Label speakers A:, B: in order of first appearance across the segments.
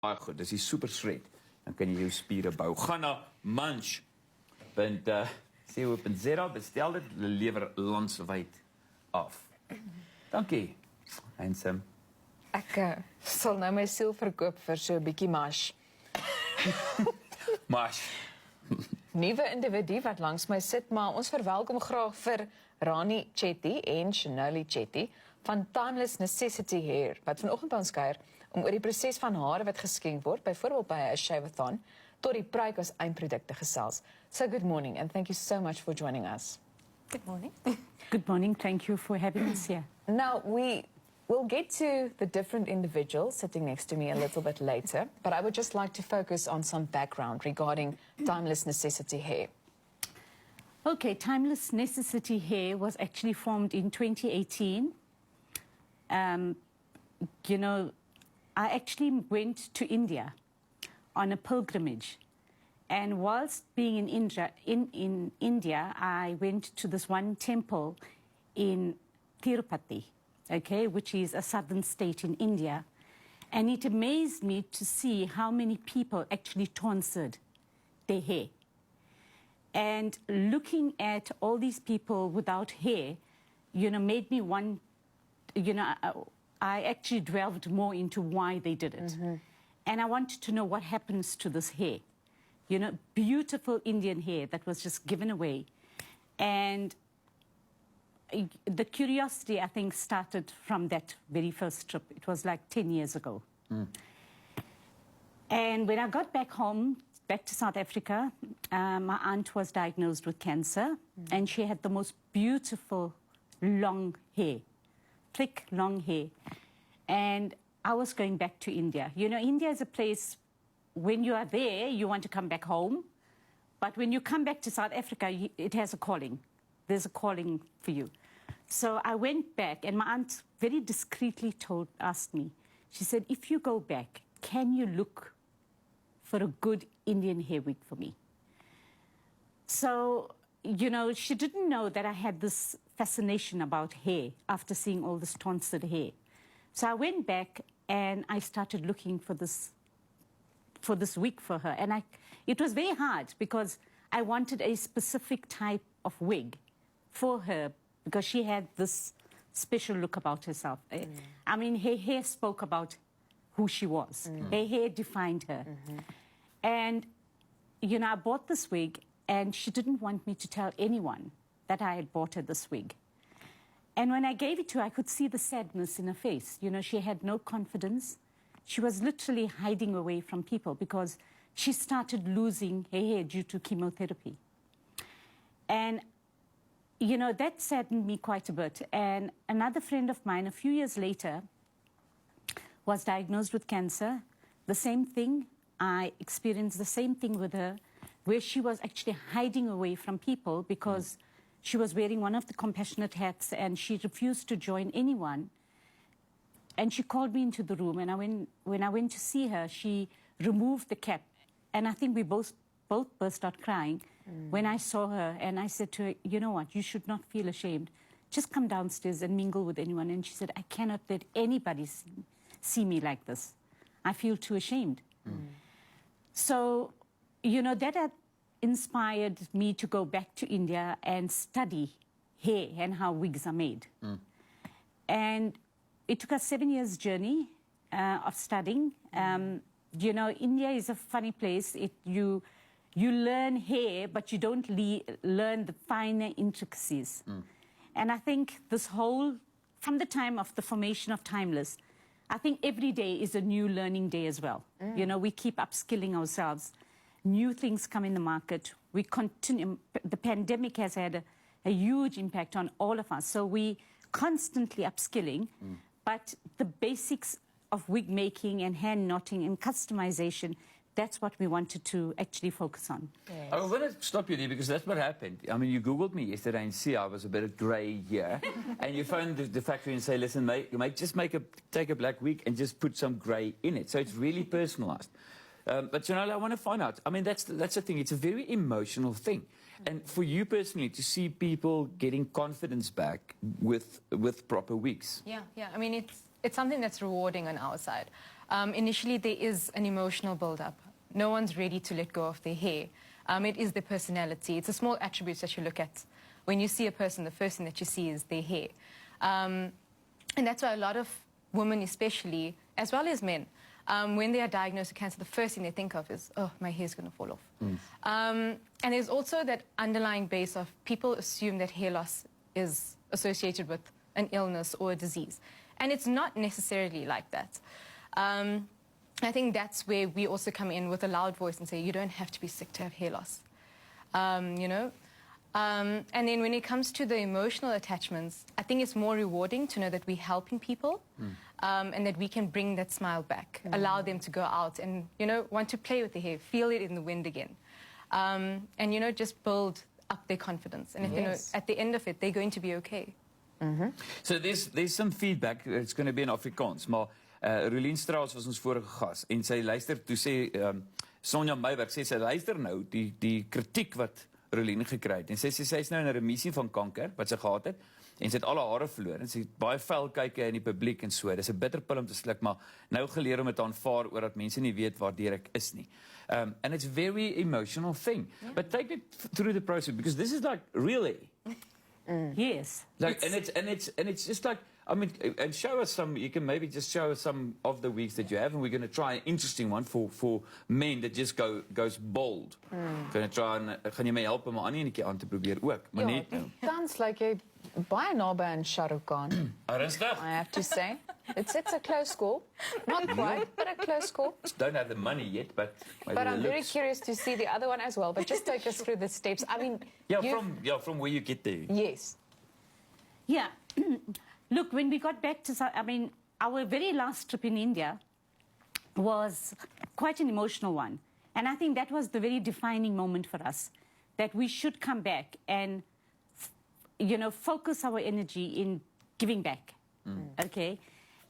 A: baie goed. Dis die super shred. Dan kan jy jou spiere bou. Gaan na munch.co.za, bestel dit, hulle lewer landwyd af. Dankie. Handsome.
B: Ek sal nou my siel verkoop vir so 'n bietjie mash.
A: Mash.
B: Nuwe individu wat langs my sit, maar ons verwelkom graag vir Rani Chetty en Shanoli Chetty van Tymeless Necessity Hair, wat vanoggend by ons kuier om oor die proses van hare wat geskenk word, byvoorbeeld by 'n shave-a-thon, tot die pryk as eindproduk te gesels. So good morning and thank you so much for joining us.
C: Good morning.
D: Good morning. Thank you for having us here.
B: Now, we'll get to the different individuals sitting next to me a little bit later, but I would just like to focus on some background regarding Tymeless Necessity Hair.
D: Okay, Tymeless Necessity Hair was actually formed in 2018. You know, I actually went to India on a pilgrimage. And whilst being in India, I went to this one temple in Tirupati, okay, which is a southern state in India. And it amazed me to see how many people actually tonsured their hair. And looking at all these people without hair, you know, made me want, you know, I actually delved more into why they did it. Mm-hmm. And I wanted to know what happens to this hair. You know, beautiful Indian hair that was just given away. And the curiosity, I think, started from that very first trip. It was like 10 years ago. Mm. And when I got back home, back to South Africa, my aunt was diagnosed with cancer, and she had the most beautiful long hair, thick, long hair. And I was going back to India. You know, India is a place, when you are there, you want to come back home. But when you come back to South Africa, it has a calling. There's a calling for you. So I went back, and my aunt very discreetly asked me, she said, if you go back, can you look for a good Indian hair wig for me? So, you know, she didn't know that I had this fascination about hair after seeing all this tonsured hair. So I went back and I started looking for this wig for her. And it was very hard because I wanted a specific type of wig for her because she had this special look about herself. I mean, her hair spoke about who she was. Her hair defined her. And, you know, I bought this wig, and she didn't want me to tell anyone that I had bought her this wig. And when I gave it to her, I could see the sadness in her face. You know, she had no confidence. She was literally hiding away from people because she started losing her hair due to chemotherapy. And, you know, that saddened me quite a bit. And another friend of mine, a few years later, was diagnosed with cancer. The same thing. I experienced the same thing with her, where she was actually hiding away from people because she was wearing one of the compassionate hats and she refused to join anyone. And she called me into the room, and when I went to see her, she removed the cap. And I think we both burst out crying when I saw her. And I said to her, you know what, you should not feel ashamed. Just come downstairs and mingle with anyone. And she said, I cannot let anybody see me like this. I feel too ashamed. So, you know, that had inspired me to go back to India and study hair and how wigs are made. And it took us 7 years' journey of studying. You know, India is a funny place. You learn hair, but you don't learn the finer intricacies. And I think this whole, from the time of the formation of Tymeless, I think every day is a new learning day as well. You know, we keep upskilling ourselves. New things come in the market. We continue. The pandemic has had a huge impact on all of us. So we constantly upskilling. But the basics of wig making and hand knotting and customization, that's what we wanted to actually focus on.
B: Yes.
A: I want to stop you there because that's what happened. I mean, you Googled me yesterday and see I was a bit grey here. And you phoned the factory and say, listen, mate, take a black wig and just put some grey in it. So it's really personalised. But, you know, I want to find out. I mean, that's the thing. It's a very emotional thing. And for you personally, to see people getting confidence back with proper wigs.
C: Yeah. I mean, it's something that's rewarding on our side. initially there is an emotional build-up. No one's ready to let go of their hair. It is their personality. It's the small attributes that you look at. When you see a person, the first thing that you see is their hair. And that's why a lot of women especially, as well as men, when they are diagnosed with cancer, the first thing they think of is, oh, my hair's going to fall off. And there's also that underlying base of people assume that hair loss is associated with an illness or a disease. And it's not necessarily like that. I think that's where we also come in with a loud voice and say, you don't have to be sick to have hair loss. You know? And then when it comes to the emotional attachments, I think it's more rewarding to know that we're helping people and that we can bring that smile back, allow them to go out and, you know, want to play with their hair, feel it in the wind again. And, you know, just build up their confidence. And if they know, at the end of it, they're going to be okay.
A: So there's some feedback. It's going to be in Afrikaans, maar Rolien Strauss was ons vorige gas en sy luister toe sê Sonja Meiberg sê sy luister nou die kritiek wat Rolien gekry het en sy's nou in 'n remissie van kanker wat sy gehad het en sy het al haar hare verloor en sy het baie vuil kykie in die publiek en so. Dis 'n bitter pil om te sluk, maar nou geleer om dit te aanvaar oor dat mense nie weet waardeur ek is nie. And it's a very emotional thing. But take it through the process because this is like really
D: Yes.
A: like and it's just like I mean, and show us some. You can maybe just show us some of the wigs that you have, and we're going to try an interesting one for men that just goes bold. Going to try and gaan jy my help om 'n ander enetjie aan te probeer ook, maar
B: Ja,
A: net nou.
B: die dans lyk jy baie naby aan Shah Rukh Khan,
A: Rustig.
B: I have to say. It's a close call. Not quite, but a close call.
A: Don't have the money yet, but maybe
B: But
A: the
B: I'm very
A: looks.
B: curious to see the other one as well. But just take us through the steps. I mean,
A: From where you get there.
B: yes.
D: Yeah. Look, when we got back to, I mean, our very last trip in India was quite an emotional one. And I think that was the very defining moment for us, that we should come back and, you know, focus our energy in giving back. Okay?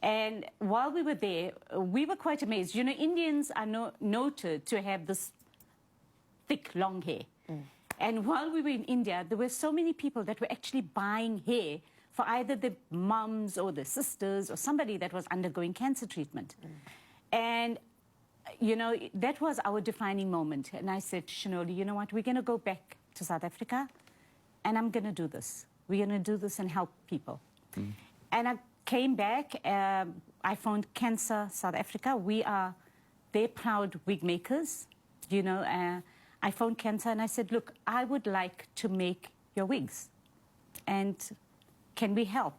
D: And while we were there, we were quite amazed. You know, Indians are noted to have this thick, long hair. And while we were in India, there were so many people that were actually buying hair for either the mums or the sisters or somebody that was undergoing cancer treatment. And, you know, that was our defining moment. And I said to Shanoli, you know what, we're going to go back to South Africa and I'm going to do this. We're going to do this and help people. And I came back, I found Cancer South Africa. We are their proud wig makers, you know. I phoned Cancer and I said, look, I would like to make your wigs. And can we help?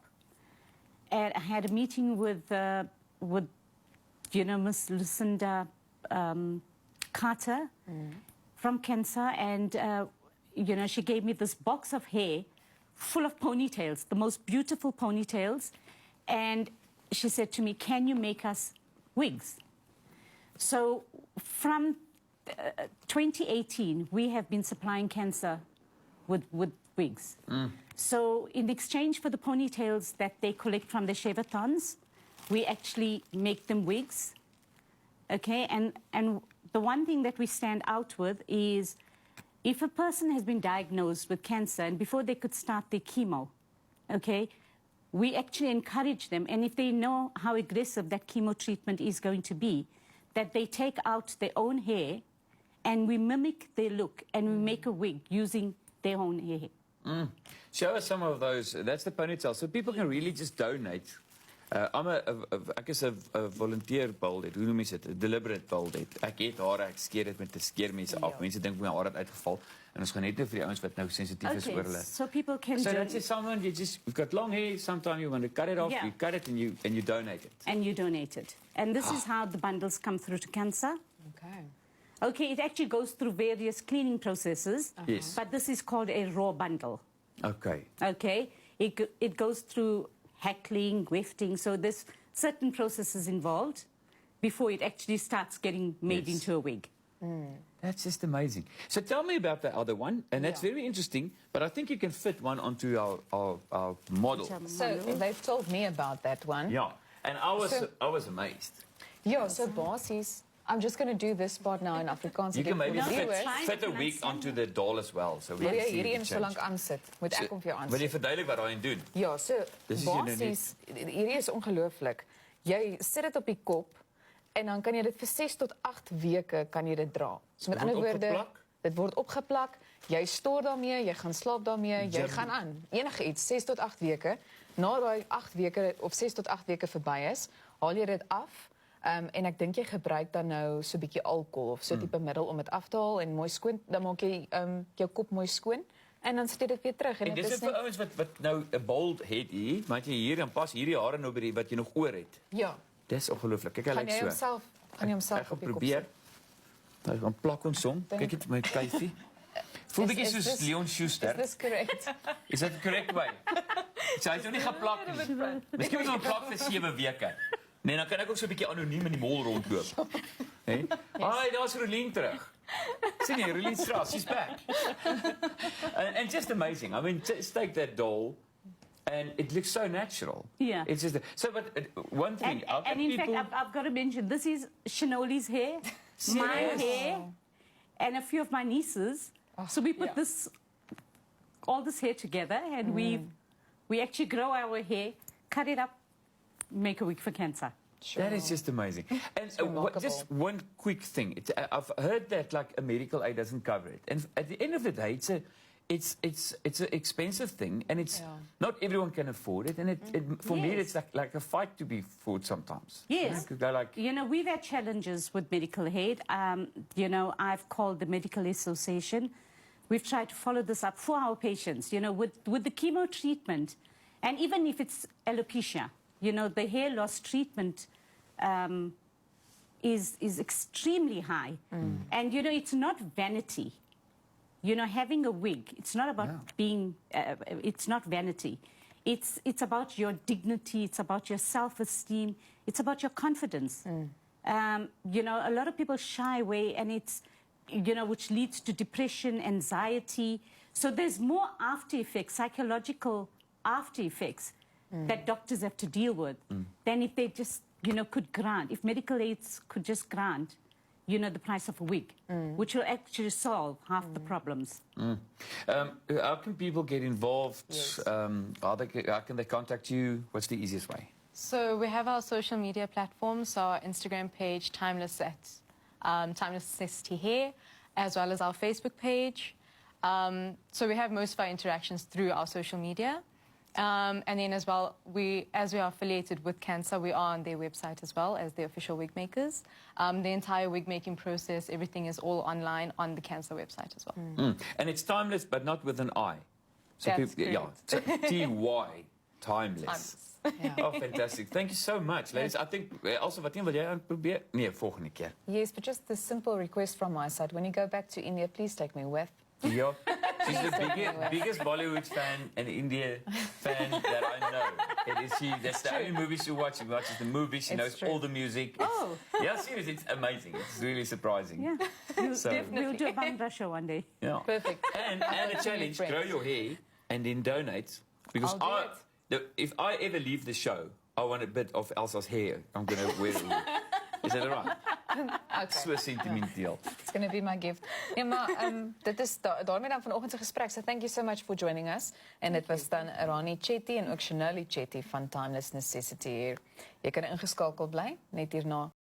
D: And I had a meeting with you know, Miss Lucinda Carter from Cancer, and you know, she gave me this box of hair full of ponytails, the most beautiful ponytails, and she said to me, "Can you make us wigs?" So from 2018, we have been supplying Cancer with wigs. So in exchange for the ponytails that they collect from the shavatons, we actually make them wigs. Okay, and the one thing that we stand out with is if a person has been diagnosed with cancer and before they could start their chemo, okay, we actually encourage them, and if they know how aggressive that chemo treatment is going to be, that they take out their own hair and we mimic their look and we make a wig using their own hair.
A: Show us some of those. That's the ponytail. So people can really just donate. Ek is 'n volunteer bald head. Hoe noem jy dit? 'n Deliberate bald head. Ek het hare, ek skeer dit met 'n skeermes af. Mense dink my hare het uitgeval en ons gaan net nou vir die ouens wat nou sensitief is oor hulle.
D: So people can
A: So that's just someone you've got long hair. Sometimes you want to cut it off.
D: Yeah.
A: You cut it and you donate it.
D: and you donate it. And this is how the bundles come through to Cancer.
B: Okay.
D: Okay, it actually goes through various cleaning processes,
A: Yes.
D: but this is called a raw bundle.
A: Okay.
D: Okay, it goes through hackling, wefting, so there's certain processes involved before it actually starts getting made
A: Yes.
D: into a wig.
A: That's just amazing. So tell me about the other one, and that's very interesting, but I think you can fit one onto our model.
B: So they've told me about that one.
A: Yeah, and I was amazed.
B: Yeah, so basies. I'm just going to do this part now in Afrikaans.
A: You can maybe
D: No,
A: fit,
D: it's fine.
A: fit a
D: Can I
A: wig
D: send
A: onto the doll as well. So we
B: Wil
A: can
B: jy
A: see
B: hierdie
A: the
B: een so
A: change.
B: lank aansit? Moet ek op jou
A: Wil
B: aansit?
A: jy verduidelik wat daarin doen?
B: Ja, so
A: Dis is jy nou
B: basies, hierdie is ongelooflik. Jy sit dit op die kop en dan kan jy dit vir 6 tot 8 weke kan jy dit dra. So met
A: Dit word
B: ander woorde,
A: opgeplak?
B: dit word opgeplak, jy stoor daarmee, jy gaan slaap daarmee, jy
A: Jam.
B: gaan aan. Enige iets 6 tot 8 weke. Na daai 8 weke of 6 tot 8 weke verby is, haal jy dit af. En ek dink jy gebruik dan nou so 'n bietjie alkohol of so tipe middel om dit af te haal en mooi skoon, dan maak jy jou kop mooi skoon en dan sit jy dit weer terug
A: En
B: dit
A: dis vir ouens wat nou 'n bald head hier, maar jy hier dan pas hierdie hare nou by die wat jy nog oor het.
B: ja.
A: Dis ongelooflik. Kyk, hy
B: Gaan
A: lyk
B: jy
A: so.
B: homself
A: Ek gaan
B: op die kop
A: probeer.
B: sit?
A: Nou gaan plak ons hom.
B: Dink-
A: Kyk dit my kuifie. Voel bietjie
B: is
A: soos
B: dis-
A: Leon Schuster.
B: Is this correct?
A: Is dit korrek by? So hy het nog nie geplak nie. Miskien moet ons plak vir 7 weke. Nee, dan kan ek ook so 'n bietjie anoniem in die mall rondloop. Hè? Hi, daar's Rolien terug. Sien jy, Rolien Straat, she's back. And just amazing. I mean, just take that doll and it looks so natural.
D: Yeah.
A: It's just so but one thing
D: And in fact, I've got to mention, this is Shanoli's hair, my
A: Serious?
D: hair, and a few of my nieces. So we put
B: yeah.
D: all this hair together, and we actually grow our hair, cut it up, make a wig for cancer.
A: That is just amazing. And
B: remarkable.
A: just one quick thing. I've heard that like a medical aid doesn't cover it. And at the end of the day, it's an expensive thing, and it's not everyone can afford it. And for me, it's like a fight to be fought sometimes.
D: Yes.
A: They're like,
D: You know, we've had challenges with medical aid. You know, I've called the Medical Association. We've tried to follow this up for our patients, you know, with the chemo treatment. And even if it's alopecia, you know, the hair loss treatment is extremely high. And, you know, it's not vanity. You know, having a wig, it's not about being, it's not vanity. It's about your dignity, it's about your self-esteem, it's about your confidence. You know, a lot of people shy away, and it's, you know, which leads to depression, anxiety. So there's more after effects, psychological after effects that doctors have to deal with than if they just, you know, could grant, if medical aids could just grant, you know, the price of a wig, which will actually solve half the problems.
A: how can people get involved?
B: Yes.
A: How can they contact you? What's the easiest way?
C: So we have our social media platforms, so our Instagram page, Tymeless Necessity Hair, as well as our Facebook page. So we have most of our interactions through our social media. And then as well, as we are affiliated with Cancer, we are on their website as well as the official wig makers. The entire wig making process, everything is all online on the Cancer website as well.
A: And it's timeless, but not with an I. So
C: That's
A: so T-Y, timeless. Oh, fantastic. Thank you so much, ladies. I think, also, wat wil jy probeer? Nee, volgende keer.
B: Yes, but just a simple request from my side. When you go back to India, please take me with.
A: Yeah. She's the biggest Bollywood fan and India fan that I know. That's the only movie she watches. She watches the movies. She knows all the music.
D: Oh.
A: Yeah, seriously, it's amazing. It's really surprising.
D: Yeah, we'll do a Bangla show one day.
A: Yeah.
B: Perfect.
A: And a challenge,
B: friends.
A: grow your hair and then donate. Because
B: I'll do
A: if I ever leave the show, I want a bit of Elsa's hair. I'm going to wear it. Is that all right?
B: Okay.
A: So sentimenteel.
B: It's going to be my gift. Ja, maar dit is daarmee dan vanoggend se gesprek. So thank you so much for joining us. En dit was dan Rani Chetty en ook Shanoli Chetty van Tymeless Necessity Hair. Jy kan ingeskakel bly net hierna.